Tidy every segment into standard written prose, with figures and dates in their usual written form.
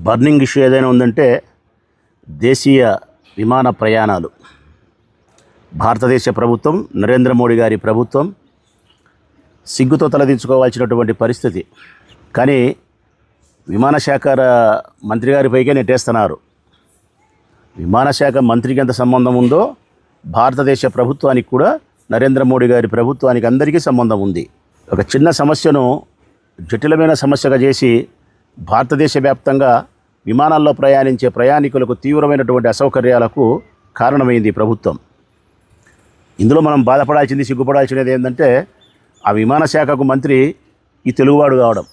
Burning issue ఏదైనా ఉందంటే దేశీయ విమాన ప్రయాణాలు. భారతదేశ ప్రభుత్వం, నరేంద్ర మోడీ గారి ప్రభుత్వం సిగ్గుతో తలదించుకోవాల్సినటువంటి పరిస్థితి. కానీ విమానశాఖ మంత్రి గారిపైకే నెట్టేస్తున్నారు. విమానశాఖ మంత్రికి ఎంత సంబంధం ఉందో భారతదేశ ప్రభుత్వానికి కూడా, నరేంద్ర మోడీ గారి ప్రభుత్వానికి అందరికీ సంబంధం ఉంది. ఒక చిన్న సమస్యను జటిలమైన సమస్యగా చేసి భారతదేశ వ్యాప్తంగా విమానాల్లో ప్రయాణించే ప్రయాణికులకు తీవ్రమైనటువంటి అసౌకర్యాలకు కారణమైంది ప్రభుత్వం. ఇందులో మనం బాధపడాల్సింది, సిగ్గుపడాల్సినది ఏంటంటే ఆ విమానశాఖకు మంత్రి ఈ తెలుగువాడు కావడం.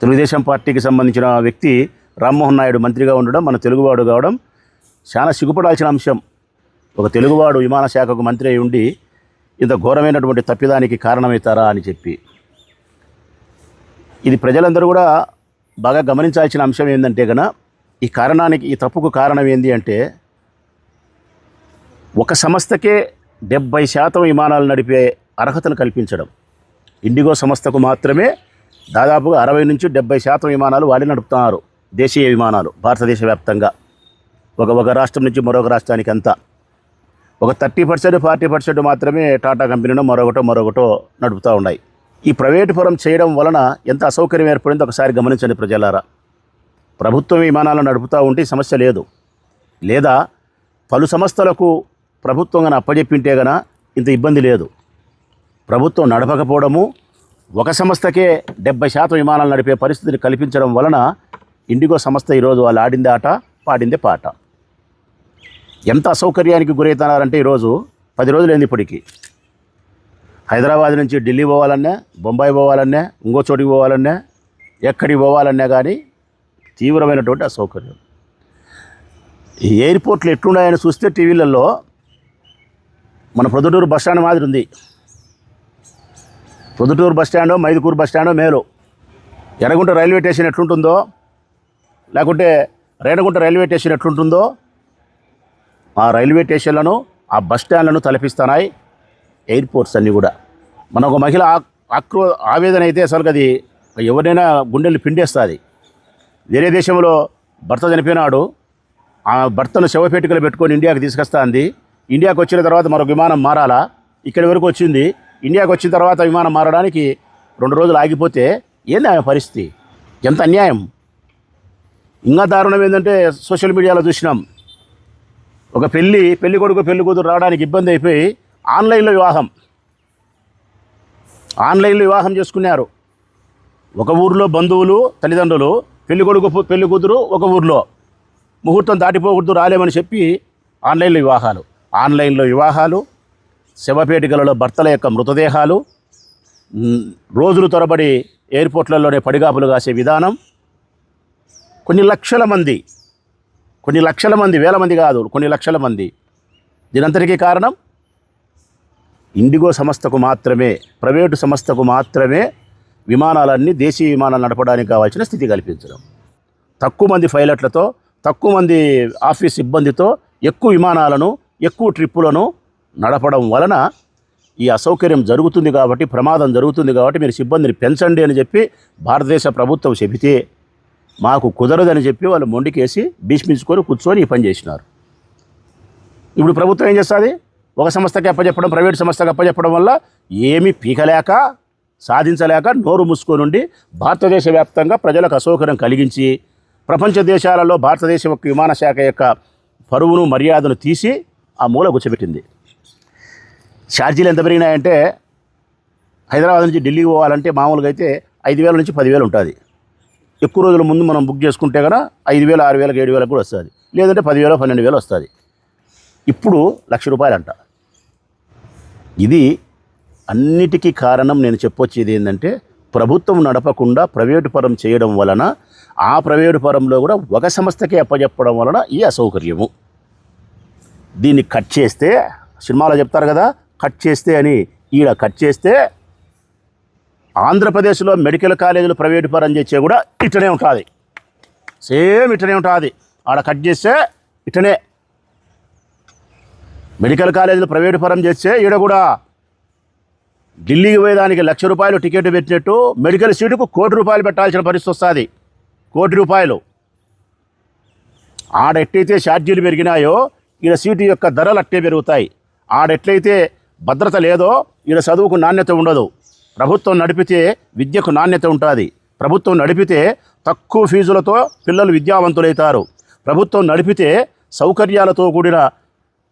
తెలుగుదేశం పార్టీకి సంబంధించిన వ్యక్తి రామ్మోహన్ నాయుడు మంత్రిగా ఉండడం, మన తెలుగువాడు కావడం చాలా సిగ్గుపడాల్సిన అంశం. ఒక తెలుగువాడు విమానశాఖకు మంత్రి అయి ఉండి ఇంత ఘోరమైనటువంటి తప్పిదానికి కారణమవుతారా అని చెప్పి, ఇది ప్రజలందరూ కూడా బాగా గమనించాల్సిన అంశం ఏంటంటే కనుక ఈ తప్పుకు కారణం ఏంది అంటే, ఒక సంస్థకే 70% విమానాలు నడిపే అర్హతను కల్పించడం. ఇండిగో సంస్థకు మాత్రమే దాదాపుగా 60 నుంచి 70% విమానాలు వాళ్ళు నడుపుతున్నారు, దేశీయ విమానాలు భారతదేశ వ్యాప్తంగా. ఒక రాష్ట్రం నుంచి మరొక రాష్ట్రానికి అంతా. ఒక 30% 40% మాత్రమే టాటా కంపెనీలో మరొకటో నడుపుతూ ఉన్నాయి. ఈ ప్రైవేటు పరం చేయడం వలన ఎంత అసౌకర్యం ఏర్పడిందో ఒకసారి గమనించండి ప్రజలారా. ప్రభుత్వం విమానాలను నడుపుతూ ఉంటే సమస్య లేదు, లేదా పలు సంస్థలకు ప్రభుత్వం గన అప్పజెప్పింటే గన ఇంత ఇబ్బంది లేదు. ప్రభుత్వం నడపకపోవడము, ఒక సంస్థకే 70% విమానాలు నడిపే పరిస్థితిని కల్పించడం వలన ఇండిగో సంస్థ ఈరోజు వాళ్ళు ఆడిందే ఆట, పాడిందే పాట. ఎంత అసౌకర్యానికి గురవుతున్నారంటే ఈరోజు 10 రోజులైంది ఇప్పటికీ. హైదరాబాద్ నుంచి ఢిల్లీ పోవాలన్నా, బొంబాయి పోవాలన్నా, ఇంకో చోటికి పోవాలన్నా, ఎక్కడికి పోవాలన్నా కానీ తీవ్రమైనటువంటి అసౌకర్యం. ఈ ఎయిర్పోర్ట్లు ఎట్లున్నాయని చూస్తే టీవీలలో మన ప్రొద్దుటూరు బస్టాండ్ మాదిరి ఉంది. ప్రొద్దుటూరు బస్టాండో, మైదుకూరు బస్టాండో మేలు. ఎర్రగుంట రైల్వే స్టేషన్ ఎట్లుంటుందో, లేకుంటే రేణగుంట రైల్వే స్టేషన్ ఎట్లుంటుందో, ఆ రైల్వే స్టేషన్లను, ఆ బస్టాండ్లను తలపిస్తున్నాయి ఎయిర్పోర్ట్స్ అన్నీ కూడా. మన ఒక మహిళ ఆవేదన అయితే అసలు అది ఎవరైనా గుండెలు పిండేస్తుంది. వేరే దేశంలో భర్త చనిపోయినాడు, ఆ భర్తను శవపేటికలు పెట్టుకొని ఇండియాకి తీసుకొస్తుంది. ఇండియాకి వచ్చిన తర్వాత మరొక విమానం మారాలా, ఇక్కడి వరకు వచ్చింది. ఇండియాకి వచ్చిన తర్వాత విమానం మారడానికి 2 రోజులు ఆగిపోతే ఏంది ఆమె పరిస్థితి? ఎంత అన్యాయం! ఇంకా దారుణం ఏంటంటే సోషల్ మీడియాలో చూసినాం, ఒక పెళ్లి కొడుకు పెళ్లి కూతురు రావడానికి ఇబ్బంది అయిపోయి ఆన్లైన్లో వివాహం చేసుకున్నారు. ఒక ఊరిలో బంధువులు, తల్లిదండ్రులు, పెళ్లి కొడుకు పెళ్లి కూతురు ఒక ఊరిలో, ముహూర్తం దాటిపోకూడదు రాలేమని చెప్పి ఆన్లైన్లో వివాహాలు, శవపేటికలలో భర్తల యొక్క మృతదేహాలు, రోజులు తరబడి ఎయిర్పోర్ట్లలోనే పడిగాపులు కాసే విధానం. కొన్ని లక్షల మంది, వేల మంది కాదు, కొన్ని లక్షల మంది. దీనంతటికీ కారణం ఇండిగో సంస్థకు మాత్రమే, ప్రైవేటు సంస్థకు మాత్రమే విమానాలన్నీ దేశీయ విమానాలు నడపడానికి కావాల్సిన స్థితి కల్పించడం. తక్కువ మంది పైలట్లతో, తక్కువ మంది ఆఫీస్ సిబ్బందితో ఎక్కువ విమానాలను, ఎక్కువ ట్రిప్పులను నడపడం వలన ఈ అసౌకర్యం జరుగుతుంది. కాబట్టి ప్రమాదం జరుగుతుంది. కాబట్టి మీరు సిబ్బందిని పెంచండి అని చెప్పి భారతదేశ ప్రభుత్వం చెబితే మాకు కుదరదని చెప్పి వాళ్ళు మొండికేసి భీష్మించుకొని కూర్చొని ఈ పని చేసినారు. ఇప్పుడు ప్రభుత్వం ఏం చేస్తుంది? ఒక సంస్థకి అప్పచెప్పడం, ప్రైవేట్ సంస్థకి అప్పచెప్పడం వల్ల ఏమీ పీకలేక, సాధించలేక నోరు మూసుకొని భారతదేశ వ్యాప్తంగా ప్రజలకు అసౌకర్యం కలిగించి ప్రపంచ దేశాలలో భారతదేశం యొక్క విమానశాఖ యొక్క పరువును, మర్యాదను తీసి ఆ మూల కూర్చోబెట్టింది. ఛార్జీలు ఎంత పెరిగినాయంటే హైదరాబాద్ నుంచి ఢిల్లీకి పోవాలంటే మామూలుగా అయితే 5,000 నుంచి 10,000 ఉంటుంది. ఎక్కువ రోజుల ముందు మనం బుక్ చేసుకుంటే కనుక 5,000, 6,000, 7,000 కూడా వస్తుంది. లేదంటే 10,000, 12,000 వస్తుంది. ఇప్పుడు ₹1,00,000 అంట. ఇది అన్నిటికీ కారణం. నేను చెప్పొచ్చేది ఏంటంటే ప్రభుత్వం నడపకుండా ప్రైవేటు పరం చేయడం వలన, ఆ ప్రైవేటు పరంలో కూడా ఒక సంస్థకే అప్పచెప్పడం వలన ఈ అసౌకర్యము. దీన్ని కట్ చేస్తే, సినిమాలో చెప్తారు కదా కట్ చేస్తే అని, ఈడ కట్ చేస్తే ఆంధ్రప్రదేశ్లో మెడికల్ కాలేజీలు ప్రైవేటు పరం చేసే కూడా ఇట్లనే ఉంటుంది. సేమ్ ఇట్లనే ఉంటుంది. ఆడ కట్ చేస్తే ఇట్లనే మెడికల్ కాలేజీలు ప్రైవేటు పరం చేస్తే ఈడ కూడా ఢిల్లీకి పోయేదానికి ₹1,00,000 టికెట్ పెట్టినట్టు మెడికల్ సీటుకు ₹1,00,00,000 పెట్టాల్సిన పరిస్థితి వస్తుంది. ₹1,00,00,000. ఆడెట్లయితే ఛార్జీలు పెరిగినాయో ఈడ సీటు యొక్క ధరలు అట్టే పెరుగుతాయి. ఆడెట్లయితే భద్రత లేదో ఈడ చదువుకు నాణ్యత ఉండదు. ప్రభుత్వం నడిపితే విద్యకు నాణ్యత ఉంటుంది. ప్రభుత్వం నడిపితే తక్కువ ఫీజులతో పిల్లలు విద్యావంతులవుతారు. ప్రభుత్వం నడిపితే సౌకర్యాలతో కూడిన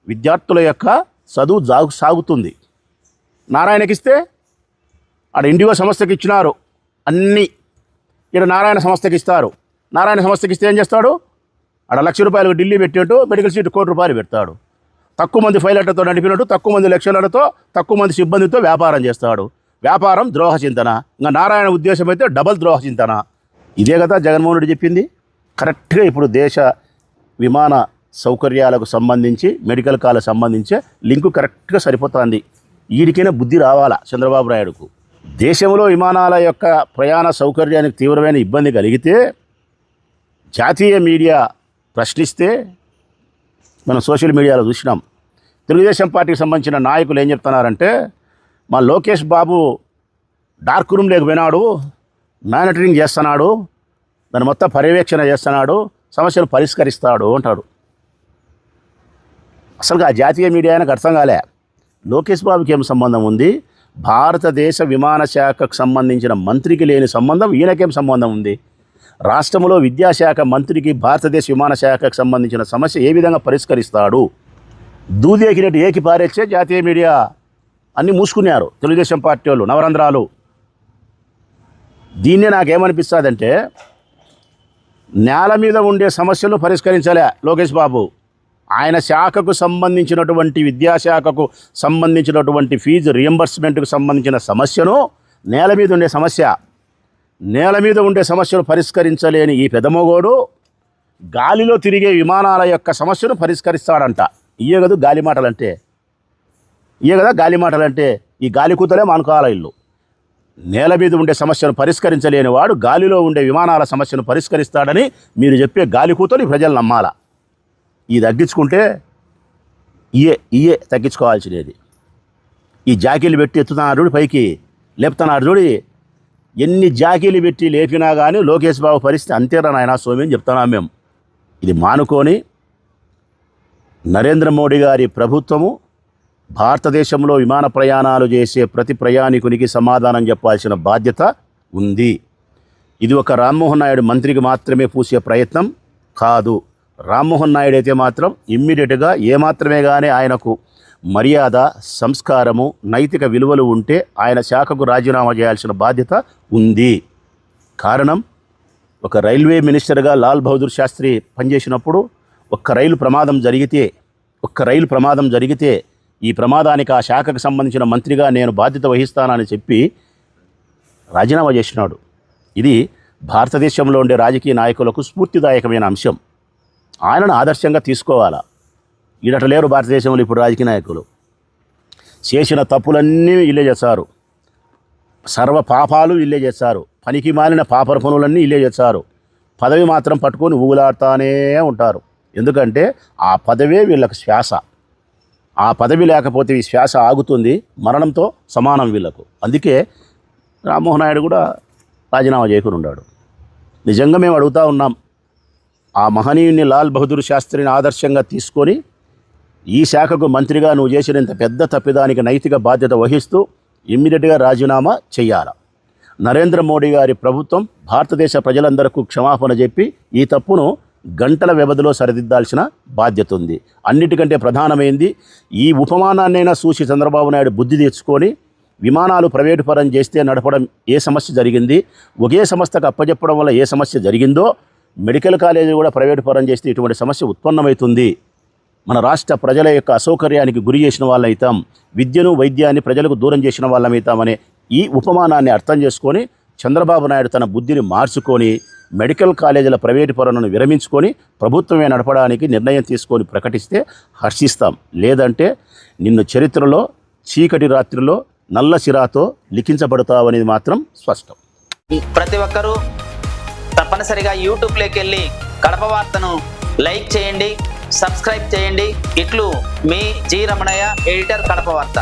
విద్యార్థుల యొక్క చదువు సాగుతుంది. నారాయణకిస్తే ఆడ ఇండిగో సంస్థకి ఇచ్చినారు అన్నీ, ఇక్కడ నారాయణ సంస్థకి ఇస్తారు. నారాయణ సంస్థకి ఇస్తే ఏం చేస్తాడు? ఆడ ₹1,00,000 ఢిల్లీ పెట్టినట్టు మెడికల్ సీట్ ₹1,00,00,000 పెడతాడు. తక్కువ మంది పైలట్లతో నడిపినట్టు తక్కువ మంది లెక్చరర్లతో తక్కువ మంది సిబ్బందితో వ్యాపారం చేస్తాడు. వ్యాపారం ద్రోహ చింతన. ఇంకా నారాయణ ఉద్దేశం అయితే డబల్ ద్రోహ చింతన. ఇదే కదా జగన్మోహన్ రెడ్డి చెప్పింది. కరెక్ట్గా ఇప్పుడు దేశ విమాన సౌకర్యాలకు సంబంధించి మెడికల్ కాలేజ్ సంబంధించే లింకు కరెక్ట్గా సరిపోతుంది. వీడికైనా బుద్ధి రావాలా చంద్రబాబు నాయుడుకు. దేశంలో విమానాల యొక్క ప్రయాణ సౌకర్యానికి తీవ్రమైన ఇబ్బంది కలిగితే జాతీయ మీడియా ప్రశ్నిస్తే మనం సోషల్ మీడియాలో చూసినాం. తెలుగుదేశం పార్టీకి సంబంధించిన నాయకులు ఏం చెప్తున్నారంటే, మా Lokesh Babu dark room లేకపోయినాడు, monitoring చేస్తున్నాడు, దాన్ని మొత్తం పర్యవేక్షణ చేస్తున్నాడు, సమస్యలు పరిష్కరిస్తాడు అంటాడు. అసలు ఆ జాతీయ మీడియా ఆయనకు అర్థం కాలే. లోకేష్ బాబుకి ఏం సంబంధం ఉంది? భారతదేశ విమాన శాఖకు సంబంధించిన మంత్రికి లేని సంబంధం ఈయనకేం సంబంధం ఉంది? రాష్ట్రంలో విద్యాశాఖ మంత్రికి భారతదేశ విమాన శాఖకు సంబంధించిన సమస్య ఏ విధంగా పరిష్కరిస్తాడు? దూదేకినట్టు ఏకి పారేచ్చే జాతీయ మీడియా అన్నీ మూసుకున్నారు తెలుగుదేశం పార్టీ వాళ్ళు, నవరంధ్రాలు. దీన్నే నాకేమనిపిస్తుందంటే, నేల మీద ఉండే సమస్యలు పరిష్కరించలే లోకేష్ బాబు. ఆయన శాఖకు సంబంధించినటువంటి విద్యాశాఖకు సంబంధించినటువంటి ఫీజు రియంబర్స్మెంట్కు సంబంధించిన సమస్యను నేల మీద ఉండే సమస్య, నేల మీద ఉండే సమస్యను పరిష్కరించలేని ఈ పెదమోగోడు గాలిలో తిరిగే విమానాల యొక్క సమస్యను పరిష్కరిస్తాడంట. ఇయే కదా గాలి మాటలంటే, ఇయే కదా గాలి మాటలంటే. ఈ గాలి కూతలే మానుకోవాల ఇల్లు. నేల మీద ఉండే సమస్యను పరిష్కరించలేని వాడు గాలిలో ఉండే విమానాల సమస్యను పరిష్కరిస్తాడని మీరు చెప్పే గాలి కూతలు ప్రజలు నమ్మాల. ఇది తగ్గించుకుంటే ఇయే తగ్గించుకోవాల్సినది. ఈ జాకీలు పెట్టి ఎత్తుతున్నారు చూడు, పైకి లేపుతున్నారు చూడు. ఎన్ని జాకీలు పెట్టి లేపినా కానీ లోకేష్ బాబు పరిస్థితి అంతేరా నాయనా స్వామి అని చెప్తున్నాం మేము. ఇది మానుకొని నరేంద్ర మోడీ గారి ప్రభుత్వము భారతదేశంలో విమాన ప్రయాణాలు చేసే ప్రతి ప్రయాణికునికి సమాధానం చెప్పాల్సిన బాధ్యత ఉంది. ఇది ఒక రామ్మోహన్ నాయుడు మంత్రికి మాత్రమే పూసే ప్రయత్నం కాదు. రామ్మోహన్ నాయుడు అయితే మాత్రం ఇమ్మీడియట్గా ఏమాత్రమే కానీ ఆయనకు మర్యాద, సంస్కారము, నైతిక విలువలు ఉంటే ఆయన శాఖకు రాజీనామా చేయాల్సిన బాధ్యత ఉంది. కారణం, ఒక రైల్వే మినిస్టర్గా లాల్ బహదూర్ శాస్త్రి పనిచేసినప్పుడు ఒక్క రైలు ప్రమాదం జరిగితే ఈ ప్రమాదానికి ఆ శాఖకు సంబంధించిన మంత్రిగా నేను బాధ్యత వహిస్తానని చెప్పి రాజీనామా చేసినాడు. ఇది భారతదేశంలో ఉండే రాజకీయ నాయకులకు స్ఫూర్తిదాయకమైన అంశం. ఆయనను ఆదర్శంగా తీసుకోవాలా. ఈడట లేరు భారతదేశంలో ఇప్పుడు రాజకీయ నాయకులు. చేసిన తప్పులన్నీ ఇల్లే చేస్తారు, సర్వ పాపాలు ఇల్లే చేస్తారు, పనికి మాలిన పాపర పనులన్నీ ఇల్లే చేస్తారు. పదవి మాత్రం పట్టుకొని ఊగులాడుతూనే ఉంటారు. ఎందుకంటే ఆ పదవే వీళ్ళకు శ్వాస. ఆ పదవి లేకపోతే ఈ శ్వాస ఆగుతుంది, మరణంతో సమానం వీళ్ళకు. అందుకే రామ్మోహన్ నాయుడు కూడా రాజీనామా చేయకుండా ఉన్నాడు. నిజంగా మేము అడుగుతూ ఉన్నాం, ఆ మహనీయుని లాల్ బహదూర్ శాస్త్రిని ఆదర్శంగా తీసుకొని ఈ శాఖకు మంత్రిగా నువ్వు చేసిన ఇంత పెద్ద తప్పిదానికి నైతిక బాధ్యత వహిస్తూ ఇమ్మీడియట్గా రాజీనామా చెయ్యాలి. నరేంద్ర మోడీ గారి ప్రభుత్వం భారతదేశ ప్రజలందరికీ క్షమాపణ చెప్పి ఈ తప్పును గంటల వ్యవధిలో సరిదిద్దాల్సిన బాధ్యత ఉంది. అన్నిటికంటే ప్రధానమైంది, ఈ ఉపమానాన్నైనా చూసి చంద్రబాబు నాయుడు బుద్ధి తెచ్చుకొని విమానాలు ప్రైవేటు పరం చేస్తే నడపడం ఏ సమస్య జరిగింది, ఒకే సంస్థకు అప్పచెప్పడం వల్ల ఏ సమస్య జరిగిందో, మెడికల్ కాలేజీ కూడా ప్రైవేటు పరం చేస్తే ఇటువంటి సమస్య ఉత్పన్నమవుతుంది. మన రాష్ట్ర ప్రజల యొక్క అసౌకర్యానికి గురి చేసిన వాళ్ళైతాం, విద్యను వైద్యాన్ని ప్రజలకు దూరం చేసిన వాళ్ళమైతామనే ఈ ఉపమానాన్ని అర్థం చేసుకొని చంద్రబాబు నాయుడు తన బుద్ధిని మార్చుకొని మెడికల్ కాలేజీల ప్రైవేటు పరులను విరమించుకొని ప్రభుత్వమే నడపడానికి నిర్ణయం తీసుకొని ప్రకటిస్తే హర్షిస్తాం. లేదంటే నిన్ను చరిత్రలో చీకటి రాత్రిలో నల్ల సిరాతో లిఖించబడతావనేది మాత్రం స్పష్టం. ప్రతి ఒక్కరూ తప్పనిసరిగా యూట్యూబ్లోకి వెళ్ళి కడప వార్తను లైక్ చేయండి, సబ్స్క్రైబ్ చేయండి. ఇట్లు మీ జి రమణయ్య, ఎడిటర్, కడప వార్త.